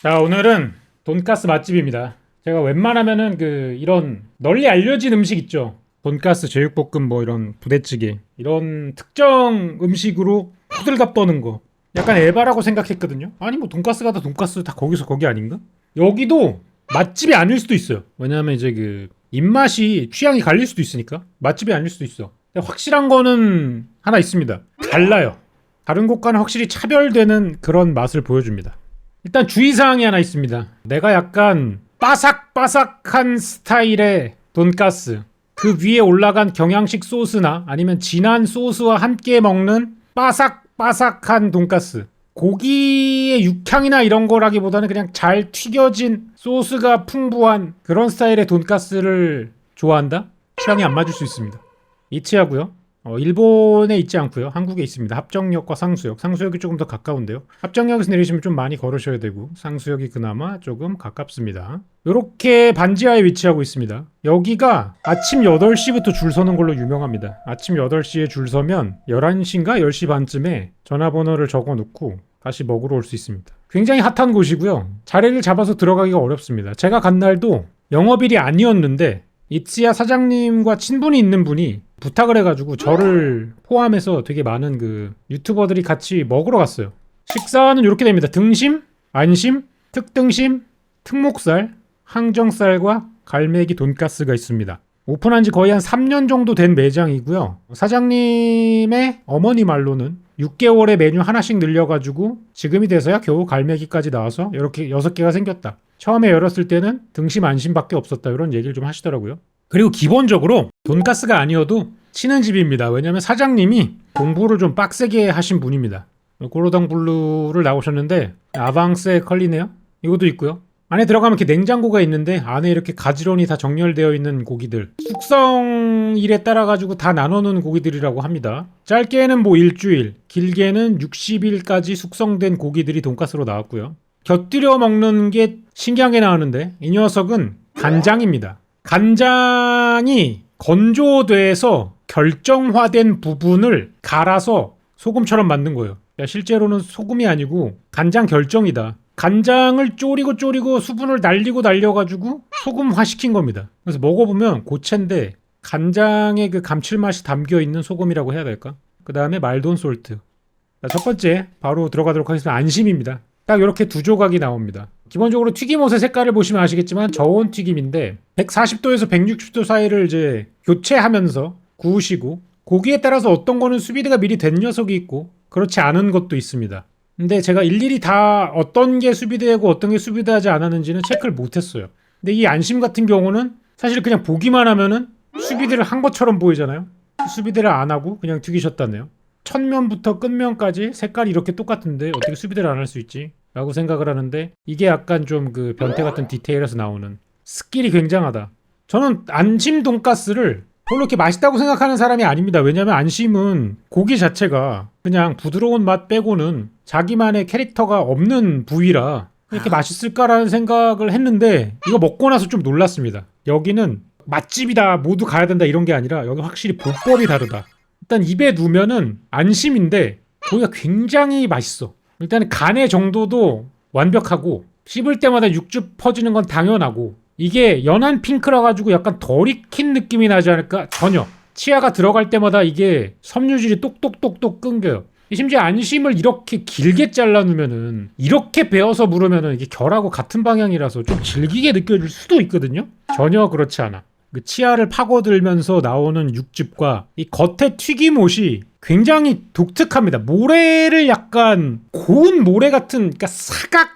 자, 오늘은 돈가스 맛집입니다. 제가 웬만하면은 이런 널리 알려진 음식 있죠. 돈가스, 제육볶음, 뭐 이런 부대찌개 이런 특정 음식으로 호들갑 떠는 거 약간 에바라고 생각했거든요. 아니 뭐 돈가스가 다 돈가스 다 거기서 거기 아닌가? 여기도 맛집이 아닐 수도 있어요. 왜냐하면 이제 입맛이 취향이 갈릴 수도 있으니까 맛집이 아닐 수도 있어. 근데 확실한 거는 하나 있습니다. 달라요. 다른 곳과는 확실히 차별되는 그런 맛을 보여줍니다. 일단 주의사항이 하나 있습니다. 내가 약간 바삭바삭한 스타일의 돈가스, 그 위에 올라간 경양식 소스나 아니면 진한 소스와 함께 먹는 바삭바삭한 돈가스, 고기의 육향이나 이런 거라기보다는 그냥 잘 튀겨진 소스가 풍부한 그런 스타일의 돈가스를 좋아한다? 취향이 안 맞을 수 있습니다. 이치하고요. 일본에 있지 않고요. 한국에 있습니다. 합정역과 상수역. 상수역이 조금 더 가까운데요. 합정역에서 내리시면 좀 많이 걸으셔야 되고 상수역이 그나마 조금 가깝습니다. 이렇게 반지하에 위치하고 있습니다. 여기가 아침 8시부터 줄 서는 걸로 유명합니다. 아침 8시에 줄 서면 11시인가 10시 반쯤에 전화번호를 적어놓고 다시 먹으러 올 수 있습니다. 굉장히 핫한 곳이고요. 자리를 잡아서 들어가기가 어렵습니다. 제가 간 날도 영업일이 아니었는데 이츠야 사장님과 친분이 있는 분이 부탁을 해가지고 저를 포함해서 되게 많은 유튜버들이 같이 먹으러 갔어요. 식사는 이렇게 됩니다. 등심, 안심, 특등심, 특목살, 항정살과 갈매기 돈가스가 있습니다. 오픈한 지 거의 한 3년 정도 된 매장이고요. 사장님의 어머니 말로는 6개월에 메뉴 하나씩 늘려가지고 지금이 돼서야 겨우 갈매기까지 나와서 이렇게 6개가 생겼다. 처음에 열었을 때는 등심 안심밖에 없었다. 이런 얘기를 좀 하시더라고요. 그리고 기본적으로 돈가스가 아니어도 치는 집입니다. 왜냐면 사장님이 공부를 좀 빡세게 하신 분입니다. 고로당 블루를 나오셨는데 아방스의 컬리네요. 이것도 있고요. 안에 들어가면 이렇게 냉장고가 있는데 안에 이렇게 가지런히 다 정렬되어 있는 고기들, 숙성일에 따라 가지고 다 나눠놓은 고기들이라고 합니다. 짧게는 뭐 일주일, 길게는 60일까지 숙성된 고기들이 돈가스로 나왔고요. 곁들여 먹는 게 신기한 게 나오는데 이 녀석은 간장입니다. 간장이 건조돼서 결정화된 부분을 갈아서 소금처럼 만든 거예요. 실제로는 소금이 아니고 간장 결정이다. 간장을 쪼리고 수분을 날려가지고 소금화시킨 겁니다. 그래서 먹어보면 고체인데 간장의 그 감칠맛이 담겨있는 소금이라고 해야 될까? 그 다음에 말돈 솔트. 첫 번째 바로 들어가도록 하겠습니다. 안심입니다. 딱 이렇게 두 조각이 나옵니다. 기본적으로 튀김옷의 색깔을 보시면 아시겠지만 저온 튀김인데 140도에서 160도 사이를 이제 교체하면서 구우시고 고기에 따라서 어떤 거는 수비드가 미리 된 녀석이 있고 그렇지 않은 것도 있습니다. 근데 제가 일일이 다 어떤 게 수비드하고 어떤 게 수비드하지 않았는지는 체크를 못했어요. 근데 이 안심 같은 경우는 사실 그냥 보기만 하면은 수비드를 한 것처럼 보이잖아요. 수비드를 안 하고 그냥 튀기셨다네요. 첫면부터 끝면까지 색깔이 이렇게 똑같은데 어떻게 수비드를 안 할 수 있지? 라고 생각을 하는데 이게 약간 좀 변태 같은 디테일에서 나오는 스킬이 굉장하다. 저는 안심 돈가스를 별로 이렇게 맛있다고 생각하는 사람이 아닙니다. 왜냐면 안심은 고기 자체가 그냥 부드러운 맛 빼고는 자기만의 캐릭터가 없는 부위라 이렇게 맛있을까라는 생각을 했는데 이거 먹고 나서 좀 놀랐습니다. 여기는 맛집이다, 모두 가야 된다 이런 게 아니라 여기 확실히 보법이 다르다. 일단 입에 누면은 안심인데 고기가 굉장히 맛있어. 일단 간의 정도도 완벽하고 씹을 때마다 육즙 퍼지는 건 당연하고 이게 연한 핑크라 가지고 약간 덜 익힌 느낌이 나지 않을까? 전혀. 치아가 들어갈 때마다 이게 섬유질이 똑똑똑똑 끊겨요. 심지어 안심을 이렇게 길게 잘라놓으면은 이렇게 베어서 물으면은 이게 결하고 같은 방향이라서 좀 질기게 느껴질 수도 있거든요. 전혀 그렇지 않아. 그 치아를 파고들면서 나오는 육즙과 이 겉에 튀김옷이 굉장히 독특합니다. 모래를 약간 고운 모래 같은, 그러니까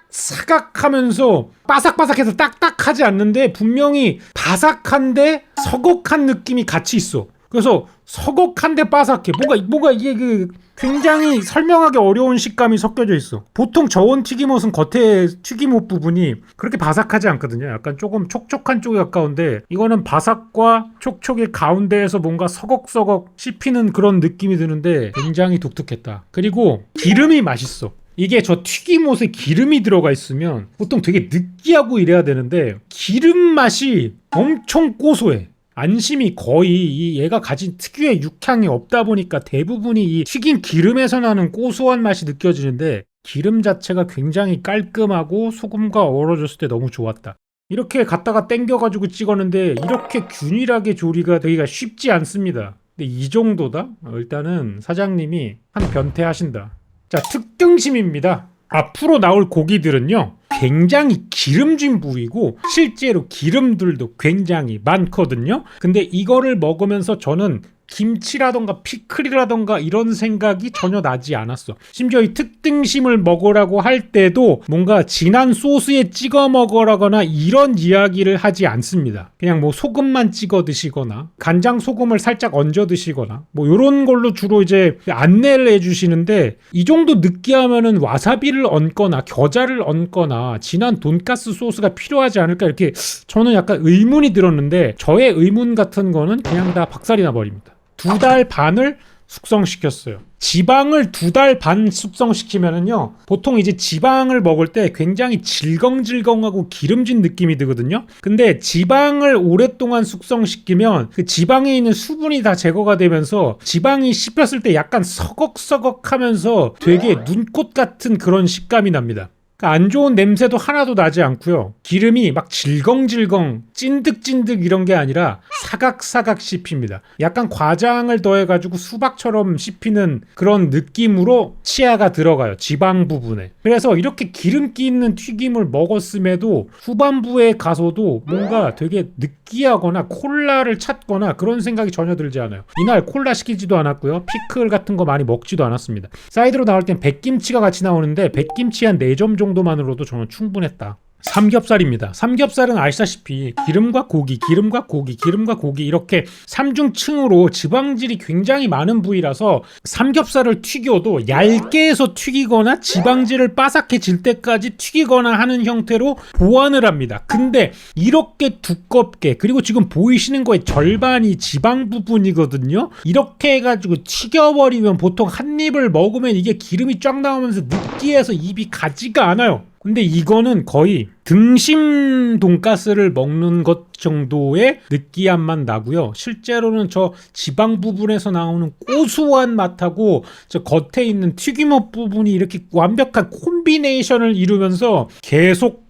사각하면서 바삭바삭해서 딱딱하지 않는데 분명히 바삭한데 서걱한 느낌이 같이 있어. 그래서 서걱한데 바삭해. 뭔가 이게 굉장히 설명하기 어려운 식감이 섞여져 있어. 보통 저온 튀김옷은 겉에 튀김옷 부분이 그렇게 바삭하지 않거든요. 약간 조금 촉촉한 쪽에 가까운데 이거는 바삭과 촉촉의 가운데에서 뭔가 서걱서걱 씹히는 그런 느낌이 드는데 굉장히 독특했다. 그리고 기름이 맛있어. 이게 저 튀김옷에 기름이 들어가 있으면 보통 되게 느끼하고 이래야 되는데 기름 맛이 엄청 고소해. 안심이 거의 얘가 가진 특유의 육향이 없다 보니까 대부분이 이 튀긴 기름에서 나는 고소한 맛이 느껴지는데 기름 자체가 굉장히 깔끔하고 소금과 어우러졌을 때 너무 좋았다. 이렇게 갖다가 땡겨가지고 찍었는데 이렇게 균일하게 조리가 되기가 쉽지 않습니다. 근데 이 정도다? 일단은 사장님이 한 변태하신다. 자, 특등심입니다. 앞으로 나올 고기들은요, 굉장히 기름진 부위고 실제로 기름들도 굉장히 많거든요. 근데 이거를 먹으면서 저는 김치라던가 피클이라던가 이런 생각이 전혀 나지 않았어. 심지어 이 특등심을 먹으라고 할 때도 뭔가 진한 소스에 찍어 먹으라거나 이런 이야기를 하지 않습니다. 그냥 뭐 소금만 찍어 드시거나 간장 소금을 살짝 얹어 드시거나 뭐 이런 걸로 주로 이제 안내를 해주시는데, 이 정도 느끼하면은 와사비를 얹거나 겨자를 얹거나 진한 돈가스 소스가 필요하지 않을까, 이렇게 저는 약간 의문이 들었는데, 저의 의문 같은 거는 그냥 다 박살이 나버립니다. 2달 반을 숙성시켰어요. 지방을 2달 반 숙성시키면은요, 보통 이제 지방을 먹을 때 굉장히 질겅질겅하고 기름진 느낌이 들거든요. 근데 지방을 오랫동안 숙성시키면 그 지방에 있는 수분이 다 제거가 되면서 지방이 씹혔을 때 약간 서걱서걱하면서 되게 눈꽃 같은 그런 식감이 납니다. 안 좋은 냄새도 하나도 나지 않고요. 기름이 막 질겅질겅 찐득찐득 이런 게 아니라 사각사각 씹힙니다. 약간 과장을 더해가지고 수박처럼 씹히는 그런 느낌으로 치아가 들어가요, 지방 부분에. 그래서 이렇게 기름기 있는 튀김을 먹었음에도 후반부에 가서도 뭔가 되게 느끼하거나 콜라를 찾거나 그런 생각이 전혀 들지 않아요. 이날 콜라 시키지도 않았고요. 피클 같은 거 많이 먹지도 않았습니다. 사이드로 나올 땐 백김치가 같이 나오는데 백김치 한 4점 정도만으로도 저는 충분했다. 삼겹살입니다. 삼겹살은 아시다시피 기름과 고기, 기름과 고기, 기름과 고기 이렇게 3중층으로 지방질이 굉장히 많은 부위라서 삼겹살을 튀겨도 얇게 해서 튀기거나 지방질을 바삭해질 때까지 튀기거나 하는 형태로 보완을 합니다. 근데 이렇게 두껍게, 그리고 지금 보이시는 거의 절반이 지방 부분이거든요. 이렇게 해가지고 튀겨버리면 보통 한 입을 먹으면 이게 기름이 쫙 나오면서 느끼해서 입이 가지가 않아요. 근데 이거는 거의 등심 돈가스를 먹는 것 정도의 느끼함만 나고요. 실제로는 저 지방 부분에서 나오는 고소한 맛하고 저 겉에 있는 튀김옷 부분이 이렇게 완벽한 콤비네이션을 이루면서 계속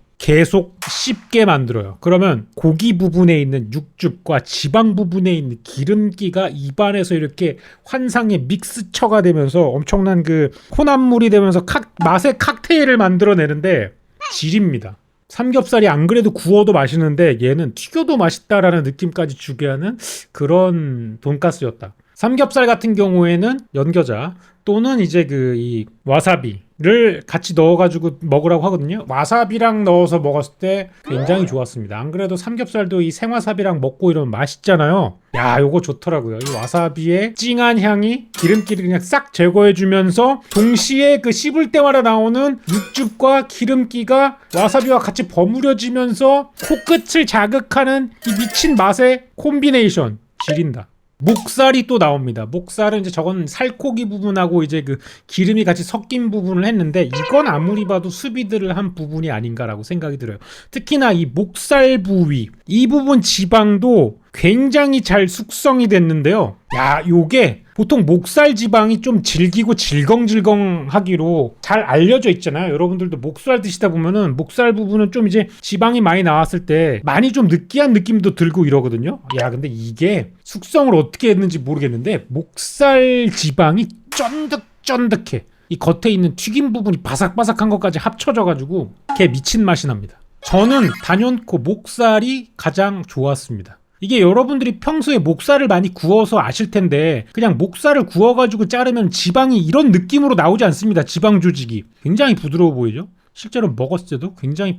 씹게 만들어요. 그러면 고기 부분에 있는 육즙과 지방 부분에 있는 기름기가 입안에서 이렇게 환상의 믹스처가 되면서 엄청난 그 혼합물이 되면서 맛의 칵테일을 만들어내는데 질입니다. 삼겹살이 안 그래도 구워도 맛있는데 얘는 튀겨도 맛있다라는 느낌까지 주게 하는 그런 돈가스였다. 삼겹살 같은 경우에는 연겨자 또는 이제 이 와사비를 같이 넣어가지고 먹으라고 하거든요. 와사비랑 넣어서 먹었을 때 굉장히 좋았습니다. 안 그래도 삼겹살도 이 생와사비랑 먹고 이러면 맛있잖아요. 야, 요거 좋더라고요. 이 와사비의 찡한 향이 기름기를 그냥 싹 제거해주면서 동시에 그 씹을 때마다 나오는 육즙과 기름기가 와사비와 같이 버무려지면서 코끝을 자극하는 이 미친 맛의 콤비네이션. 지린다. 목살이 또 나옵니다. 목살은 이제 저건 살코기 부분하고 이제 그 기름이 같이 섞인 부분을 했는데, 이건 아무리 봐도 수비드를 한 부분이 아닌가라고 생각이 들어요. 특히나 이 목살 부위, 이 부분 지방도 굉장히 잘 숙성이 됐는데요. 야, 요게 보통 목살 지방이 좀 질기고 질겅질겅하기로 잘 알려져 있잖아요. 여러분들도 목살 드시다 보면은 목살 부분은 좀 이제 지방이 많이 나왔을 때 많이 좀 느끼한 느낌도 들고 이러거든요. 야, 근데 이게 숙성을 어떻게 했는지 모르겠는데 목살 지방이 쫀득쫀득해. 이 겉에 있는 튀김 부분이 바삭바삭한 것까지 합쳐져가지고 개 미친 맛이 납니다. 저는 단연코 목살이 가장 좋았습니다. 이게 여러분들이 평소에 목살을 많이 구워서 아실 텐데, 그냥 목살을 구워가지고 자르면 지방이 이런 느낌으로 나오지 않습니다. 지방 조직이 굉장히 부드러워 보이죠? 실제로 먹었을 때도 굉장히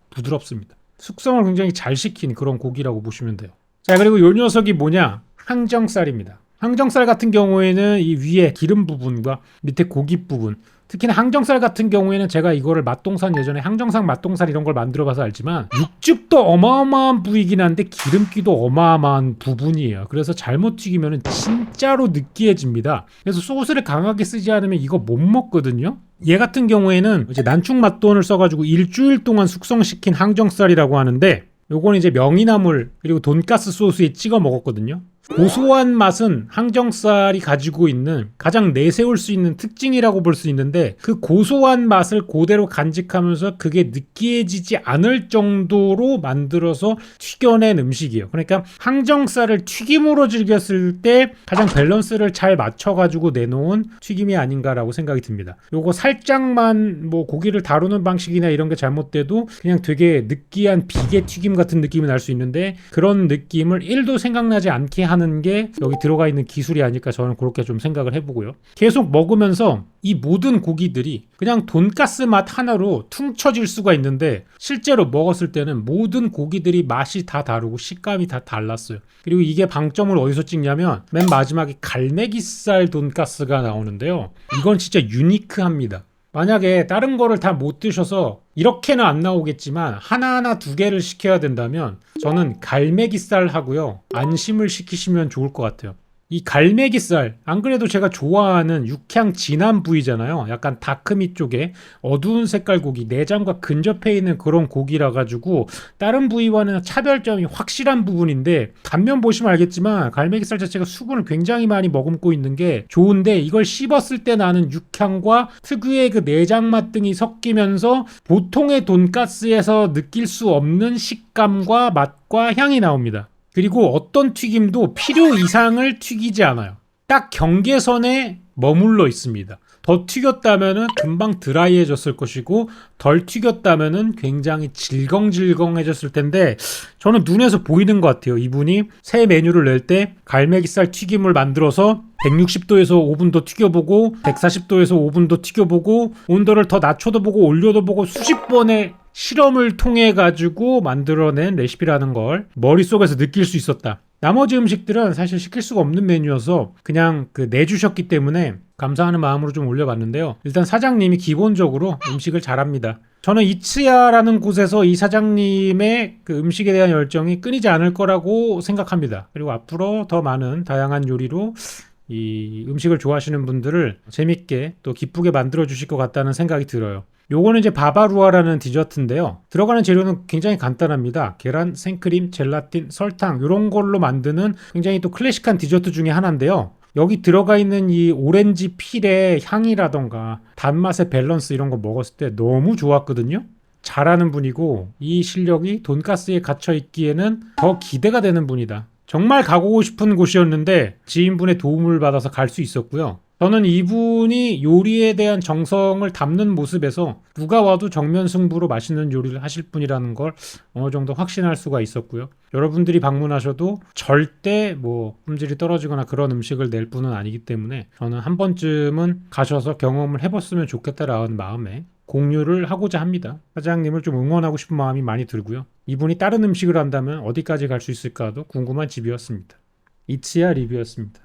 부드럽습니다. 숙성을 굉장히 잘 시킨 그런 고기라고 보시면 돼요. 자, 그리고 요 녀석이 뭐냐? 항정살입니다. 항정살 같은 경우에는 이 위에 기름 부분과 밑에 고기 부분, 특히나 항정살 같은 경우에는 제가 이거를 맛동산, 예전에 항정살 맛동살 이런 걸 만들어봐서 알지만 육즙도 어마어마한 부위긴 한데 기름기도 어마어마한 부분이에요. 그래서 잘못 튀기면 진짜로 느끼해집니다. 그래서 소스를 강하게 쓰지 않으면 이거 못 먹거든요. 얘 같은 경우에는 이제 난축 맛돈을 써가지고 일주일 동안 숙성시킨 항정살이라고 하는데, 요건 이제 명이나물 그리고 돈가스 소스에 찍어 먹었거든요. 고소한 맛은 항정살이 가지고 있는 가장 내세울 수 있는 특징이라고 볼 수 있는데, 그 고소한 맛을 그대로 간직하면서 그게 느끼해지지 않을 정도로 만들어서 튀겨낸 음식이에요. 그러니까 항정살을 튀김으로 즐겼을 때 가장 밸런스를 잘 맞춰가지고 내놓은 튀김이 아닌가라고 생각이 듭니다. 요거 살짝만 뭐 고기를 다루는 방식이나 이런 게 잘못돼도 그냥 되게 느끼한 비계 튀김 같은 느낌이 날 수 있는데, 그런 느낌을 1도 생각나지 않게 하는 게 여기 들어가 있는 기술이 아닐까, 저는 그렇게 좀 생각을 해보고요. 계속 먹으면서 이 모든 고기들이 그냥 돈가스 맛 하나로 퉁쳐질 수가 있는데, 실제로 먹었을 때는 모든 고기들이 맛이 다 다르고 식감이 다 달랐어요. 그리고 이게 방점을 어디서 찍냐면 맨 마지막에 갈매기살 돈가스가 나오는데요. 이건 진짜 유니크합니다. 만약에 다른 거를 다 못 드셔서 이렇게는 안 나오겠지만 하나하나 2개를 시켜야 된다면 저는 갈매기살 하고요, 안심을 시키시면 좋을 것 같아요. 이 갈매기살, 안 그래도 제가 좋아하는 육향 진한 부위잖아요. 약간 다크미 쪽에 어두운 색깔 고기, 내장과 근접해 있는 그런 고기라 가지고 다른 부위와는 차별점이 확실한 부분인데, 단면 보시면 알겠지만 갈매기살 자체가 수분을 굉장히 많이 머금고 있는 게 좋은데, 이걸 씹었을 때 나는 육향과 특유의 그 내장 맛 등이 섞이면서 보통의 돈가스에서 느낄 수 없는 식감과 맛과 향이 나옵니다. 그리고 어떤 튀김도 필요 이상을 튀기지 않아요. 딱 경계선에 머물러 있습니다. 더 튀겼다면은 금방 드라이해졌을 것이고, 덜 튀겼다면은 굉장히 질겅질겅해졌을 텐데, 저는 눈에서 보이는 것 같아요. 이분이 새 메뉴를 낼 때 갈매기살 튀김을 만들어서 160도에서 5분 더 튀겨보고 140도에서 5분 더 튀겨보고 온도를 더 낮춰도 보고 올려도 보고 수십 번의 실험을 통해 가지고 만들어낸 레시피라는 걸 머릿속에서 느낄 수 있었다. 나머지 음식들은 사실 시킬 수가 없는 메뉴여서 그냥 내주셨기 때문에 감사하는 마음으로 좀 올려봤는데요. 일단 사장님이 기본적으로 음식을 잘합니다. 저는 이츠야라는 곳에서 이 사장님의 그 음식에 대한 열정이 끊이지 않을 거라고 생각합니다. 그리고 앞으로 더 많은 다양한 요리로 이 음식을 좋아하시는 분들을 재밌게 또 기쁘게 만들어 주실 것 같다는 생각이 들어요. 요거는 이제 바바루아라는 디저트인데요. 들어가는 재료는 굉장히 간단합니다. 계란, 생크림, 젤라틴, 설탕 이런 걸로 만드는 굉장히 또 클래식한 디저트 중에 하나인데요. 여기 들어가 있는 이 오렌지 필의 향이라던가 단맛의 밸런스 이런 거 먹었을 때 너무 좋았거든요. 잘하는 분이고 이 실력이 돈가스에 갇혀 있기에는 더 기대가 되는 분이다. 정말 가고 싶은 곳이었는데 지인분의 도움을 받아서 갈 수 있었고요. 저는 이분이 요리에 대한 정성을 담는 모습에서 누가 와도 정면 승부로 맛있는 요리를 하실 분이라는 걸 어느 정도 확신할 수가 있었고요. 여러분들이 방문하셔도 절대 품질이 떨어지거나 그런 음식을 낼 분은 아니기 때문에 저는 한 번쯤은 가셔서 경험을 해봤으면 좋겠다라는 마음에 공유를 하고자 합니다. 사장님을 좀 응원하고 싶은 마음이 많이 들고요. 이분이 다른 음식을 한다면 어디까지 갈 수 있을까도 궁금한 집이었습니다. 이츠야 리뷰였습니다.